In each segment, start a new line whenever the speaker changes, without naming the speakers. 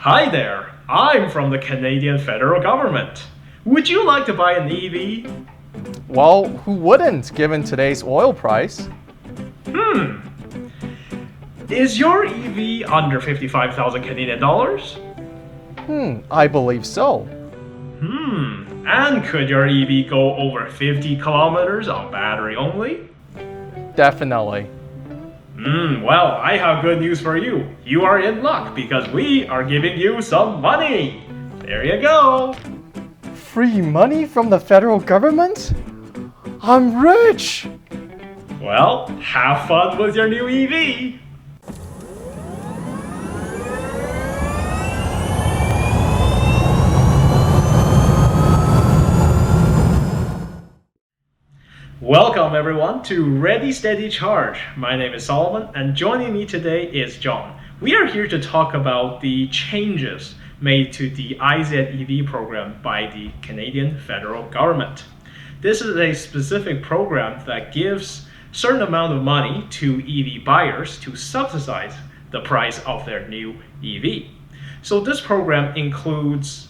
Hi there, I'm from the Canadian federal government. Would you like to buy an EV?
Well, who wouldn't given today's oil price?
Is your EV under 55,000 Canadian dollars?
I believe so.
And could your EV go over 50 kilometers on battery only?
Definitely.
Well, I have good news for you. You are in luck because we are giving you some money. There you go.
Free money from the federal government? I'm rich!
Well, have fun with your new EV. Welcome everyone to Ready Steady Charge. My name is Solomon and joining me today is John. We are here to talk about the changes made to the iZEV program by the Canadian federal government. This is a specific program that gives a certain amount of money to EV buyers to subsidize the price of their new EV. So this program includes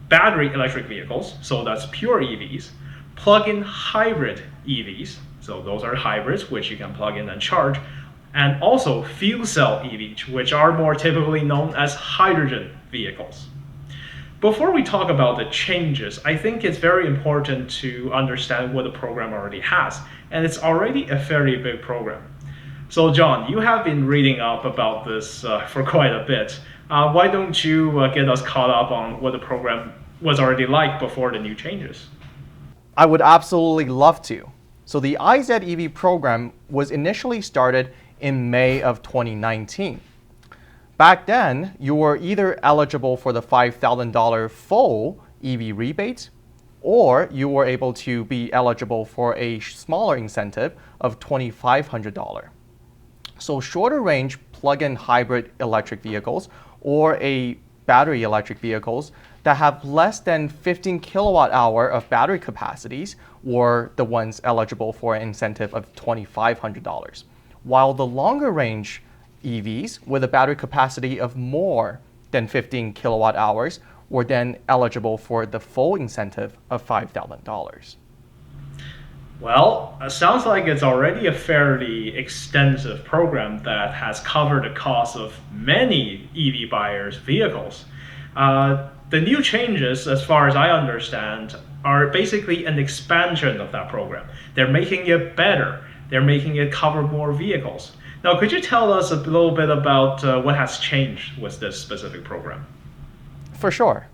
battery electric vehicles, so that's pure EVs, plug-in hybrid EVs, so those are hybrids which you can plug in and charge, and also fuel cell EVs, which are more typically known as hydrogen vehicles. Before we talk about the changes, I think it's very important to understand what the program already has, and it's already a fairly big program. So John, you have been reading up about this for quite a bit. Why don't you get us caught up on what the program was already like before the new changes?
I would absolutely love to. So the iZEV program was initially started in May of 2019. Back then, you were either eligible for the $5,000 full EV rebate, or you were able to be eligible for a smaller incentive of $2,500. So shorter range plug-in hybrid electric vehicles or a battery electric vehicles that have less than 15 kilowatt hour of battery capacities were the ones eligible for an incentive of $2,500, while the longer range EVs with a battery capacity of more than 15 kilowatt hours were then eligible for the full incentive of $5,000.
Well, it sounds like it's already a fairly extensive program that has covered the cost of many EV buyers' vehicles. The new changes, as far as I understand, are basically an expansion of that program. They're making it better. They're making it cover more vehicles. Now, could you tell us a little bit about what has changed with this specific program?
For sure.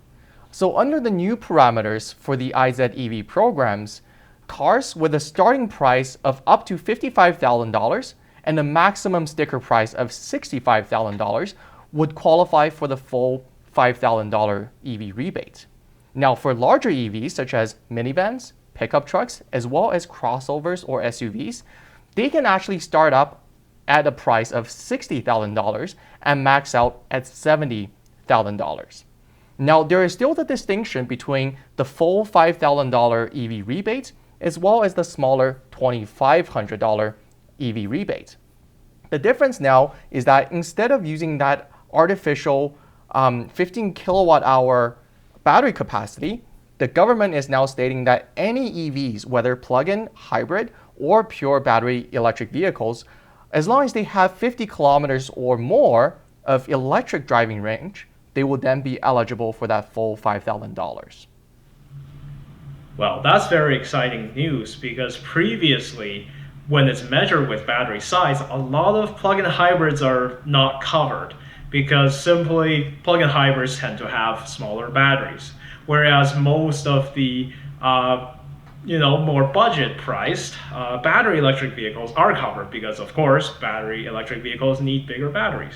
So under the new parameters for the iZEV programs, cars with a starting price of up to $55,000 and a maximum sticker price of $65,000 would qualify for the full $5,000 EV rebate. Now for larger EVs such as minivans, pickup trucks, as well as crossovers or SUVs, they can actually start up at a price of $60,000 and max out at $70,000. Now there is still the distinction between the full $5,000 EV rebate as well as the smaller $2,500 EV rebate. The difference now is that instead of using that artificial 15 kilowatt hour battery capacity, the government is now stating that any EVs, whether plug-in, hybrid, or pure battery electric vehicles, as long as they have 50 kilometers or more of electric driving range, they will then be eligible for that full $5,000.
Well, that's very exciting news because previously, when it's measured with battery size, a lot of plug-in hybrids are not covered because simply plug-in hybrids tend to have smaller batteries, whereas most of the more budget-priced battery electric vehicles are covered because, of course, battery electric vehicles need bigger batteries.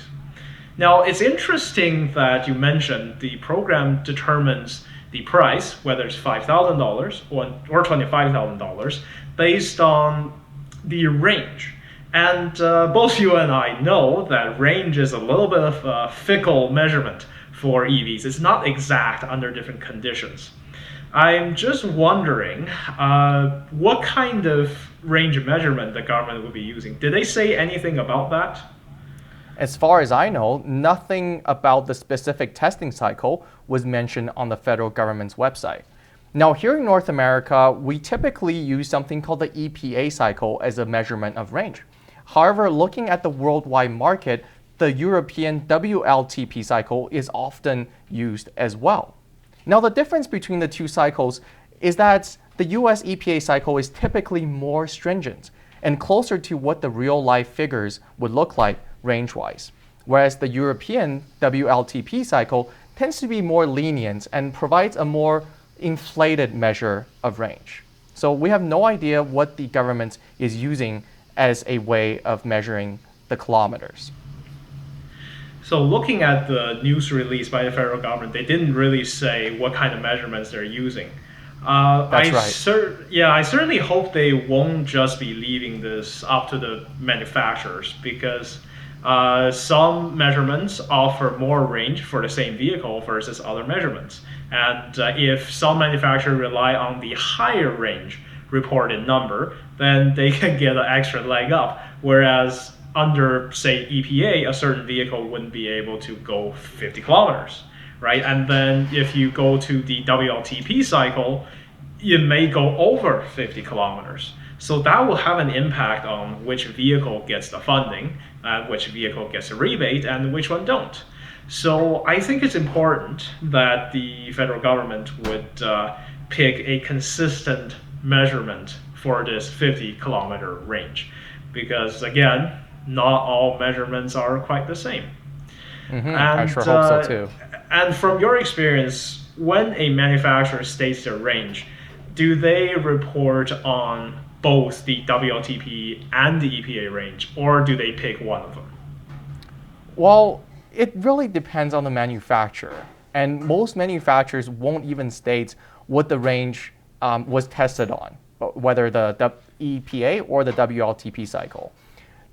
Now, it's interesting that you mentioned the program determines the price, whether it's $5,000 or $25,000, based on the range. And both you and I know that range is a little bit of a fickle measurement for EVs. It's not exact under different conditions. I'm just wondering what kind of range measurement the government will be using. Did they say anything about that?
As far as I know, nothing about the specific testing cycle was mentioned on the federal government's website. Now, here in North America, we typically use something called the EPA cycle as a measurement of range. However, looking at the worldwide market, the European WLTP cycle is often used as well. Now, the difference between the two cycles is that the US EPA cycle is typically more stringent and closer to what the real-life figures would look like range-wise, whereas the European WLTP cycle tends to be more lenient and provides a more inflated measure of range. So we have no idea what the government is using as a way of measuring the kilometers.
So looking at the news release by the federal government, they didn't really say what kind of measurements they're using.
That's right.
I certainly hope they won't just be leaving this up to the manufacturers, because some measurements offer more range for the same vehicle versus other measurements. And if some manufacturers rely on the higher range reported number, then they can get an extra leg up. Whereas under, say, EPA, a certain vehicle wouldn't be able to go 50 kilometers, right? And then if you go to the WLTP cycle, it may go over 50 kilometers. So that will have an impact on which vehicle gets the funding, which vehicle gets a rebate, and which one don't. So I think it's important that the federal government would pick a consistent measurement for this 50-kilometer range, because again, not all measurements are quite the same.
I sure hope so too.
And from your experience, when a manufacturer states their range, do they report on both the WLTP and the EPA range, or do they pick one of them?
Well, it really depends on the manufacturer. And most manufacturers won't even state what the range was tested on, whether the EPA or the WLTP cycle.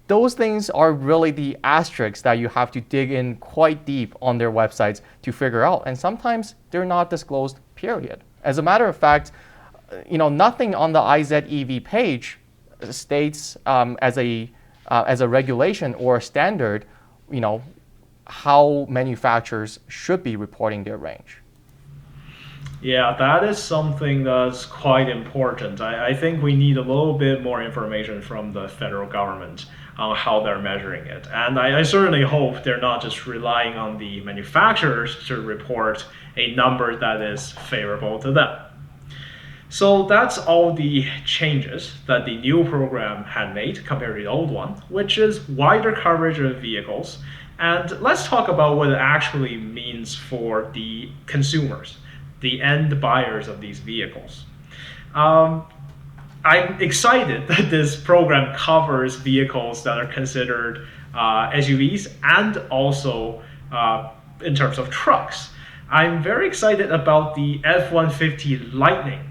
Those things are really the asterisks that you have to dig in quite deep on their websites to figure out. And sometimes they're not disclosed, period. As a matter of fact, nothing on the iZEV page states as a regulation or a standard, how manufacturers should be reporting their range.
Yeah, that is something that's quite important. I think we need a little bit more information from the federal government on how they're measuring it. And I certainly hope they're not just relying on the manufacturers to report a number that is favorable to them. So that's all the changes that the new program had made compared to the old one, which is wider coverage of vehicles. And let's talk about what it actually means for the consumers, the end buyers of these vehicles. I'm excited that this program covers vehicles that are considered SUVs and also in terms of trucks. I'm very excited about the F-150 Lightning.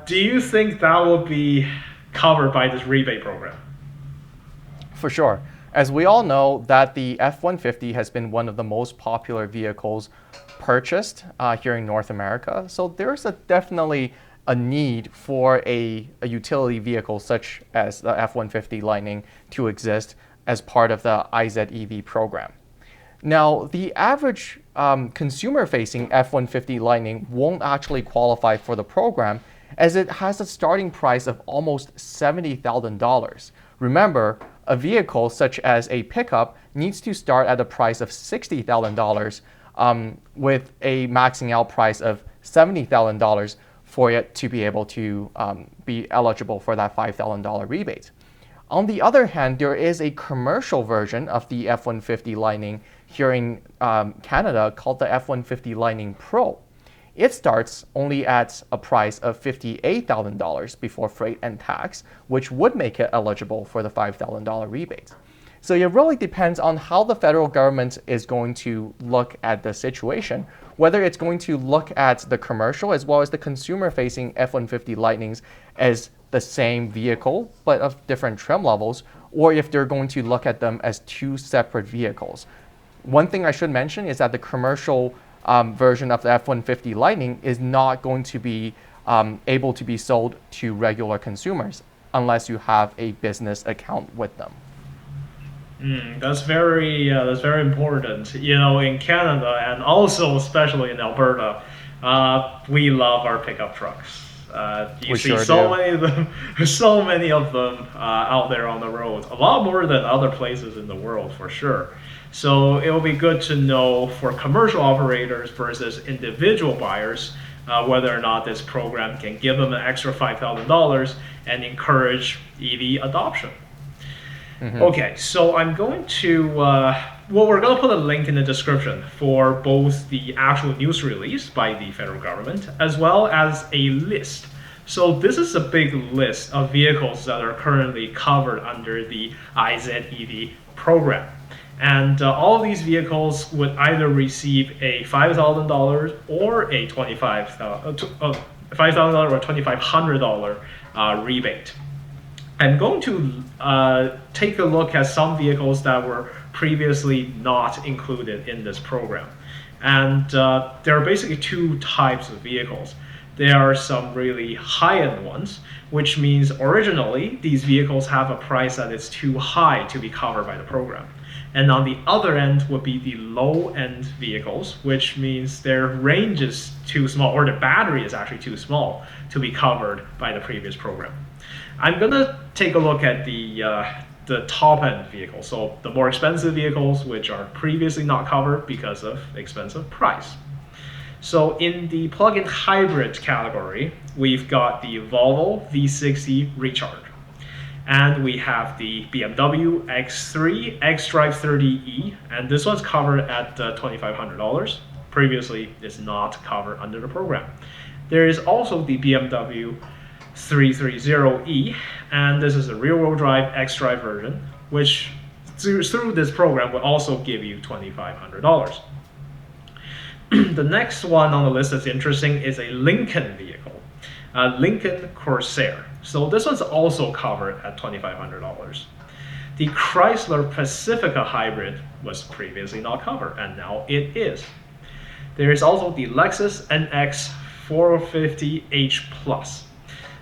Do you think that will be covered by this rebate program?
For sure. As we all know, that the F-150 has been one of the most popular vehicles purchased here in North America. So there's definitely a need for a utility vehicle such as the F-150 Lightning to exist as part of the iZEV program. Now, the average consumer-facing F-150 Lightning won't actually qualify for the program, as it has a starting price of almost $70,000. Remember, a vehicle such as a pickup needs to start at a price of $60,000 with a maxing out price of $70,000 for it to be able to be eligible for that $5,000 rebate. On the other hand, there is a commercial version of the F-150 Lightning here in Canada called the F-150 Lightning Pro. It starts only at a price of $58,000 before freight and tax, which would make it eligible for the $5,000 rebate. So it really depends on how the federal government is going to look at the situation, whether it's going to look at the commercial as well as the consumer-facing F-150 Lightnings as the same vehicle, but of different trim levels, or if they're going to look at them as two separate vehicles. One thing I should mention is that the commercial version of the F-150 Lightning is not going to be able to be sold to regular consumers unless you have a business account with them.
That's very important. You know, in Canada and also especially in Alberta, we love our pickup trucks. You
We
see
sure
so
do.
many of them, so many of them out there on the road. A lot more than other places in the world for sure. So it will be good to know for commercial operators versus individual buyers whether or not this program can give them an extra $5,000 and encourage EV adoption. Okay, so I'm going to, well, we're going to put a link in the description for both the actual news release by the federal government as well as a list. So this is a big list of vehicles that are currently covered under the iZEV program. And all of these vehicles would either receive a $5,000 or a $5,000 or $2,500 rebate. I'm going to take a look at some vehicles that were previously not included in this program. And there are basically two types of vehicles. There are some really high-end ones, which means originally these vehicles have a price that is too high to be covered by the program. And on the other end would be the low-end vehicles, which means their range is too small, or the battery is actually too small to be covered by the previous program. I'm gonna take a look at the top-end vehicles, so the more expensive vehicles, which are previously not covered because of expensive price. So in the plug-in hybrid category, we've got the Volvo V60 Recharge. And we have the BMW X3 xDrive 30e, and this one's covered at $2,500. Previously, it's not covered under the program. There is also the BMW 330e, and this is a rear-wheel drive xDrive version, which through this program will also give you $2,500. The next one on the list that's interesting is a Lincoln vehicle, Lincoln Corsair. So this one's also covered at $2,500. The Chrysler Pacifica Hybrid was previously not covered, and now it is. There is also the Lexus NX 450h Plus.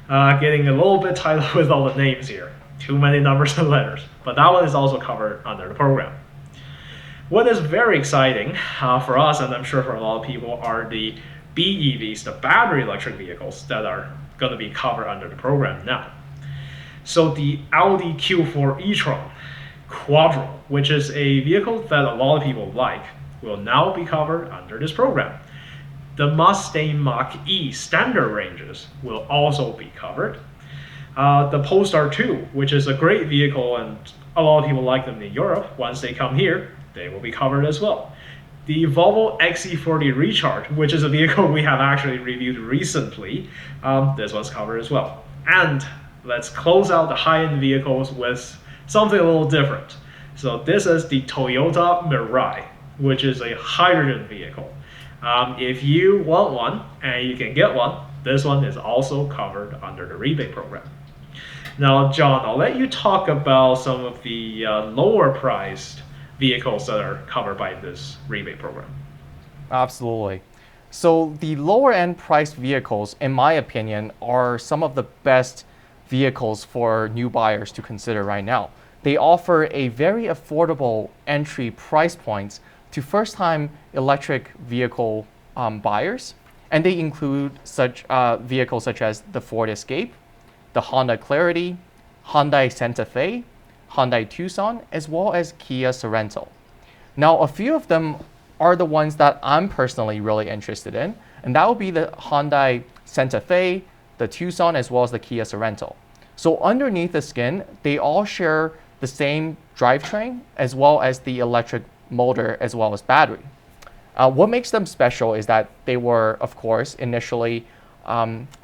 Getting a little bit tight with all the names here. Too many numbers and letters. But that one is also covered under the program. What is very exciting for us, and I'm sure for a lot of people, are the BEVs, the battery electric vehicles that are going to be covered under the program now. So the Audi Q4 e-tron Quattro, which is a vehicle that a lot of people like, will now be covered under this program. The Mustang Mach-E standard ranges will also be covered. The Polestar 2, which is a great vehicle and a lot of people like them in Europe, once they come here, they will be covered as well. The Volvo XC40 Recharge, which is a vehicle we have actually reviewed recently, this one's covered as well. And let's close out the high-end vehicles with something a little different. So this is the Toyota Mirai, which is a hydrogen vehicle. If you want one and you can get one, this one is also covered under the rebate program. Now, John, I'll let you talk about some of the lower priced vehicles that are covered by this rebate program.
Absolutely. So the lower end priced vehicles, in my opinion, are some of the best vehicles for new buyers to consider right now. They offer a very affordable entry price points to first-time electric vehicle buyers, and they include such vehicles such as the Ford Escape, the Honda Clarity, Hyundai Santa Fe, Hyundai Tucson, as well as Kia Sorento. Now, a few of them are the ones that I'm personally really interested in, and that would be the Hyundai Santa Fe, the Tucson, as well as the Kia Sorento. So underneath the skin, they all share the same drivetrain as well as the electric motor as well as battery. What makes them special is that they were, of course, initially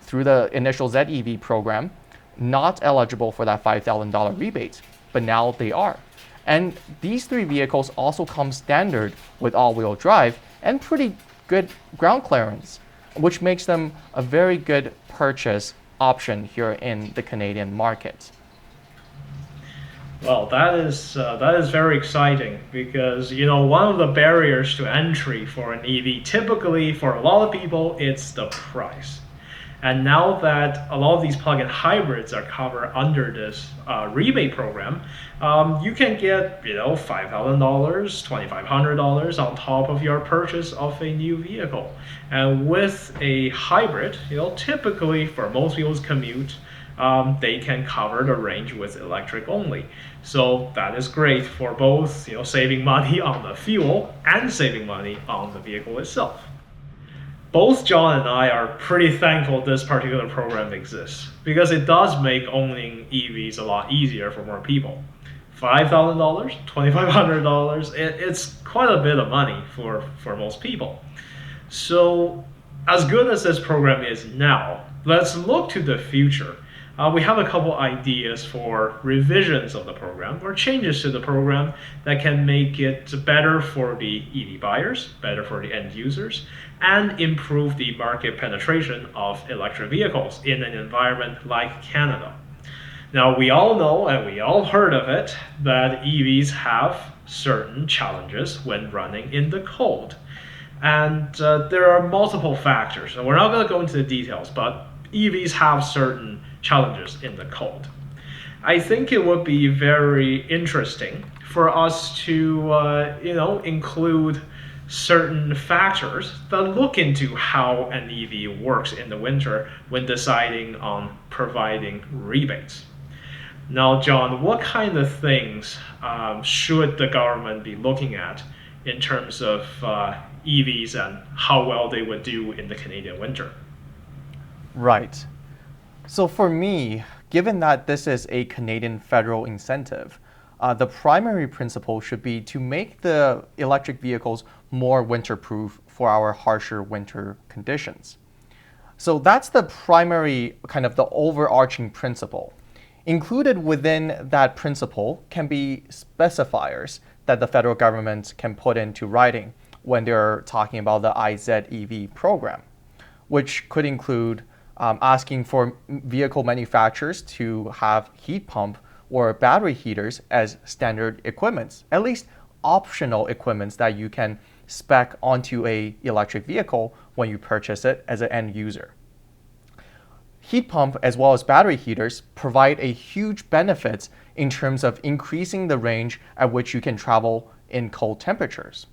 through the initial ZEV program, not eligible for that $5,000 rebate, but now they are. And these three vehicles also come standard with all-wheel drive and pretty good ground clearance, which makes them a very good purchase option here in the Canadian market.
Well, that is very exciting because, you know, one of the barriers to entry for an EV, typically for a lot of people, it's the price. And now that a lot of these plug-in hybrids are covered under this rebate program, you can get $5,000, $2,500 on top of your purchase of a new vehicle. And with a hybrid, typically for most people's commute, they can cover the range with electric only. So that is great for both saving money on the fuel and saving money on the vehicle itself. Both John and I are pretty thankful this particular program exists because it does make owning EVs a lot easier for more people. $5,000, $2,500, it's quite a bit of money for most people. So as good as this program is now, let's look to the future. We have a couple ideas for revisions of the program or changes to the program that can make it better for the EV buyers, better for the end users, and improve the market penetration of electric vehicles in an environment like Canada. Now, we all know and we all heard of it that EVs have certain challenges when running in the cold. And there are multiple factors. And we're not going to go into the details, but EVs have certain challenges in the cold. I think it would be very interesting for us to include certain factors that look into how an EV works in the winter when deciding on providing rebates. Now, John, what kind of things should the government be looking at in terms of EVs and how well they would do in the Canadian winter?
Right. So for me, given that this is a Canadian federal incentive, the primary principle should be to make the electric vehicles more winter-proof for our harsher winter conditions. So that's the primary kind of the overarching principle. Included within that principle can be specifiers that the federal government can put into writing when they're talking about the iZEV program, which could include asking for vehicle manufacturers to have heat pump or battery heaters as standard equipments, at least optional equipments that you can spec onto a electric vehicle when you purchase it as an end user. Heat pump as well as battery heaters provide a huge benefits in terms of increasing the range at which you can travel in cold temperatures.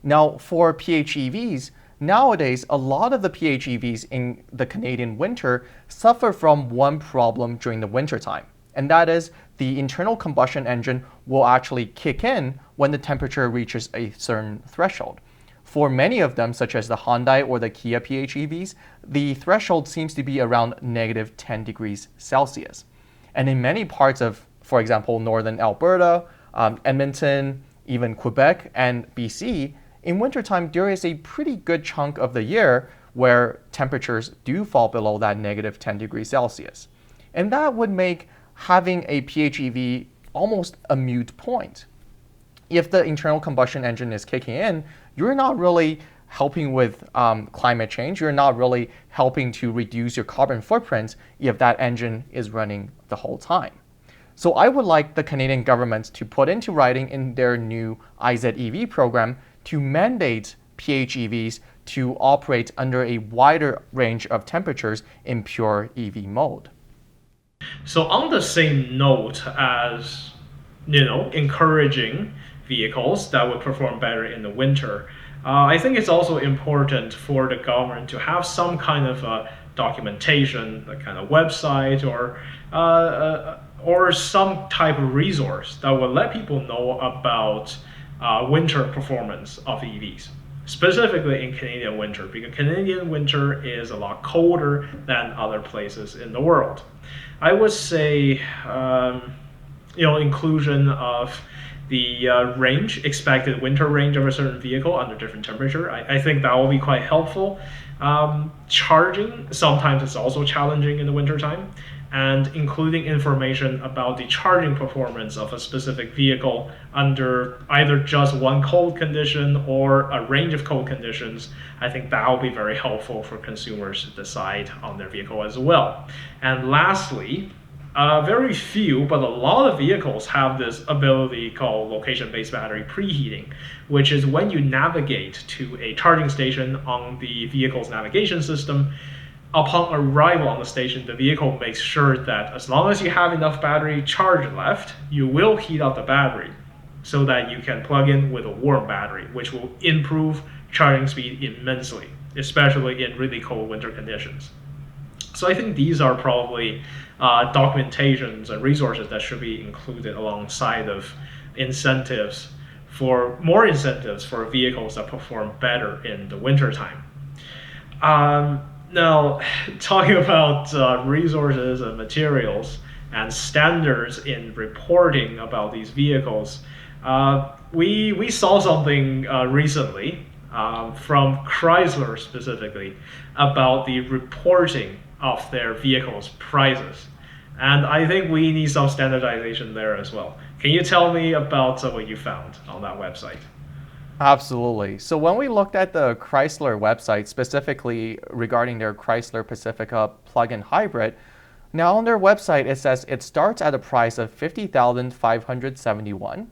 Now, for PHEVs, nowadays, a lot of the PHEVs in the Canadian winter suffer from one problem during the wintertime, and that is the internal combustion engine will actually kick in when the temperature reaches a certain threshold. For many of them, such as the Hyundai or the Kia PHEVs, the threshold seems to be around negative 10 degrees Celsius. And in many parts of, for example, northern Alberta, Edmonton, even Quebec and BC, in wintertime, there is a pretty good chunk of the year where temperatures do fall below that negative 10 degrees Celsius. And that would make having a PHEV almost a moot point. If the internal combustion engine is kicking in, you're not really helping with climate change. You're not really helping to reduce your carbon footprint if that engine is running the whole time. So I would like the Canadian government to put into writing in their new iZEV program to mandate PHEVs to operate under a wider range of temperatures in pure EV mode.
So on the same note as encouraging vehicles that would perform better in the winter, I think it's also important for the government to have some kind of documentation, a kind of website or some type of resource that will let people know about winter performance of EVs, specifically in Canadian winter, because Canadian winter is a lot colder than other places in the world. I would say, inclusion of the expected winter range of a certain vehicle under different temperature. I think that will be quite helpful. Charging sometimes is also challenging in the wintertime, and including information about the charging performance of a specific vehicle under either just one cold condition or a range of cold conditions, I think that will be very helpful for consumers to decide on their vehicle as well. And lastly, very few, but a lot of vehicles have this ability called location-based battery preheating, which is when you navigate to a charging station on the vehicle's navigation system, upon arrival on the station, the vehicle makes sure that as long as you have enough battery charge left, you will heat up the battery so that you can plug in with a warm battery, which will improve charging speed immensely, especially in really cold winter conditions. So I think these are probably documentations and resources that should be included alongside of incentives more incentives for vehicles that perform better in the wintertime. Now, talking about resources and materials and standards in reporting about these vehicles, we saw something recently from Chrysler specifically about the reporting of their vehicles' prices. And I think we need some standardization there as well. Can you tell me about what you found on that website?
Absolutely. So when we looked at the Chrysler website, specifically regarding their Chrysler Pacifica plug-in hybrid, now on their website it says it starts at a price of $50,571,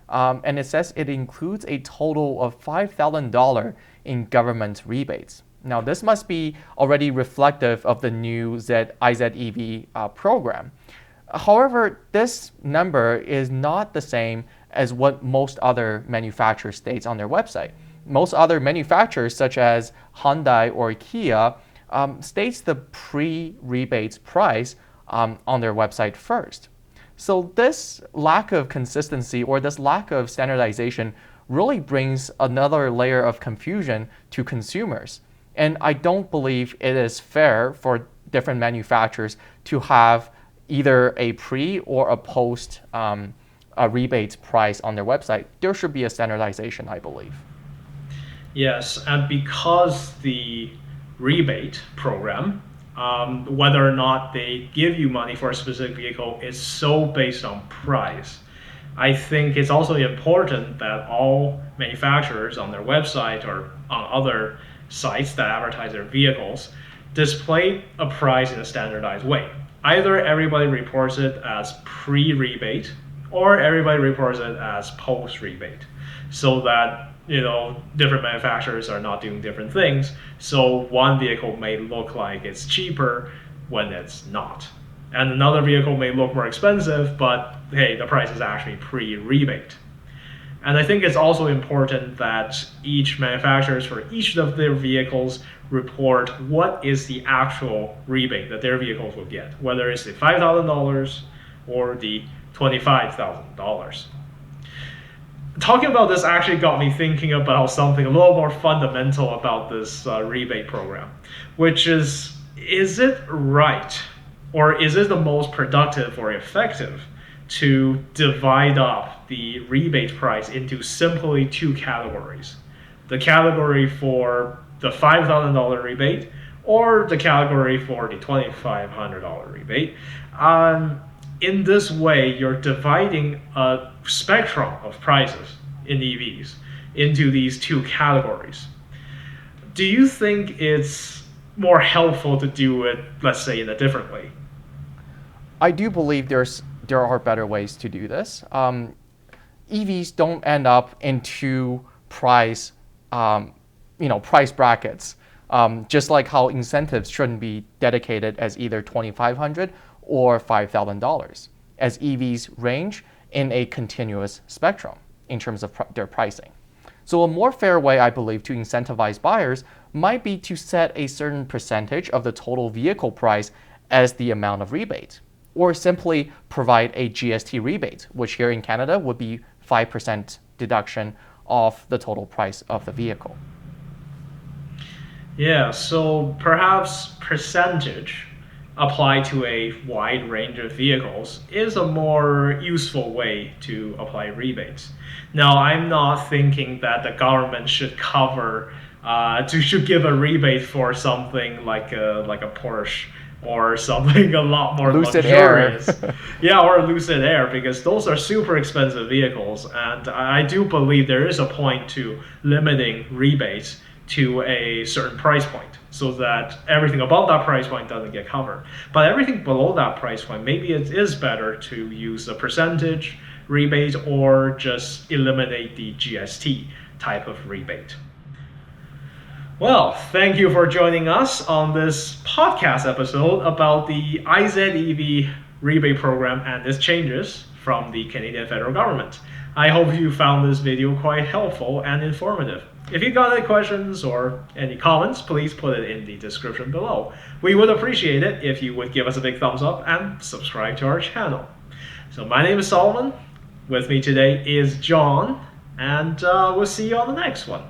and it says it includes a total of $5,000 in government rebates. Now this must be already reflective of the new iZEV program. However, this number is not the same as what most other manufacturers states on their website. Most other manufacturers, such as Hyundai or Kia, states the pre-rebates price on their website first. So this lack of consistency or this lack of standardization really brings another layer of confusion to consumers. And I don't believe it is fair for different manufacturers to have either a pre or a post a rebate price on their website. There should be a standardization, I believe.
Yes, and because the rebate program, whether or not they give you money for a specific vehicle, is so based on price, I think it's also important that all manufacturers on their website or on other sites that advertise their vehicles display a price in a standardized way. Either everybody reports it as pre-rebate or everybody reports it as post-rebate, so that different manufacturers are not doing different things. So one vehicle may look like it's cheaper when it's not, and another vehicle may look more expensive, but hey, the price is actually pre-rebate. And I think it's also important that each manufacturers for each of their vehicles report what is the actual rebate that their vehicles will get, whether it's the $5,000 or the $25,000. Talking about this actually got me thinking about something a little more fundamental about this rebate program, which is it right, or is it the most productive or effective to divide up the rebate price into simply two categories? The category for the $5,000 rebate or the category for the $2,500 rebate. In this way, you're dividing a spectrum of prices in EVs into these two categories. Do you think it's more helpful to do it, let's say, in a different way?
I do believe there are better ways to do this. EVs don't end up in two price brackets, just like how incentives shouldn't be dedicated as either $2,500 or $5,000, as EVs range in a continuous spectrum in terms of their pricing. So a more fair way, I believe, to incentivize buyers might be to set a certain percentage of the total vehicle price as the amount of rebate, or simply provide a GST rebate, which here in Canada would be 5% deduction off the total price of the vehicle.
Yeah, so perhaps percentage applied to a wide range of vehicles is a more useful way to apply rebates. Now, I'm not thinking that the government should should give a rebate for something like a Porsche or something a lot more
Lucid
luxurious.
Air.
Yeah, or Lucid Air, because those are super expensive vehicles, and I do believe there is a point to limiting rebates to a certain price point, so that everything above that price point doesn't get covered. But everything below that price point, maybe it is better to use a percentage rebate or just eliminate the GST type of rebate. Well, thank you for joining us on this podcast episode about the iZEV rebate program and its changes from the Canadian federal government. I hope you found this video quite helpful and informative. If you got any questions or any comments, please put it in the description below. We would appreciate it if you would give us a big thumbs up and subscribe to our channel. So my name is Solomon. With me today is John, and we'll see you on the next one.